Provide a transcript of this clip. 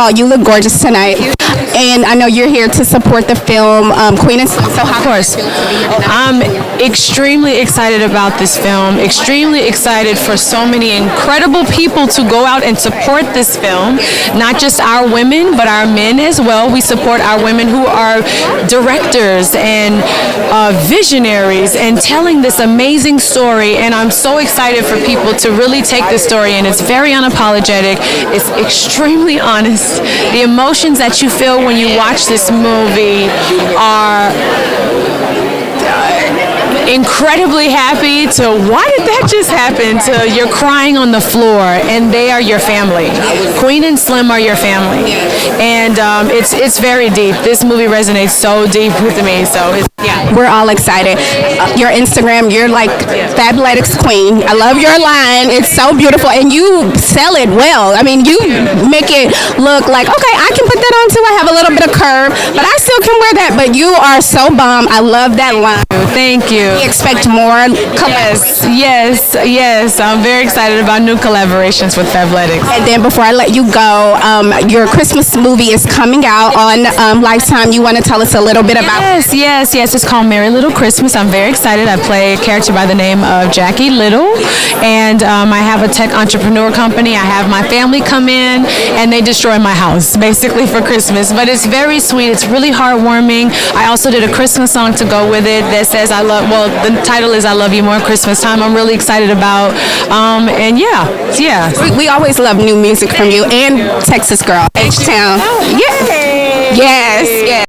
Oh, you look gorgeous tonight. And I know you're here to support the film Queen and Slim. So how Of course. I'm extremely excited about this film, extremely excited for so many incredible people to go out and support this film, not just our women, but our men as well. We support our women who are directors and visionaries and telling this amazing story, and I'm so excited for people to really take this story, and it's very unapologetic, it's extremely honest. The emotions that you feel when you watch this movie are incredibly happy to why did that just happen to you're crying on the floor, and they are your family. Queen and Slim are your family, and it's very deep. This movie resonates so deep with me, so it's, yeah. We're all excited. Your Instagram, you're like FABLETICS queen. I love your line. It's so beautiful, and you sell it well. I mean, you make it look like, okay, I can put that on too. I have a little bit of curve, but I still can wear that. But you are so bomb. I love that line. Thank you. We expect more. Yes. I'm very excited about new collaborations with FABLETICS. And then before I let you go, your Christmas movie is coming out on Lifetime. You want to tell us a little bit about it? Yes. It's called Merry Little Christmas. I'm very excited. I play a character by the name of Jackie Little, and I have a tech entrepreneur company. I have my family come in, and they destroy my house, basically, for Christmas. But it's very sweet. It's really heartwarming. I also did a Christmas song to go with it that says, the title is I Love You More Christmas Time. I'm really excited about, and yeah. We always love new music from you, and Texas girl, H-Town. Yay! Yes.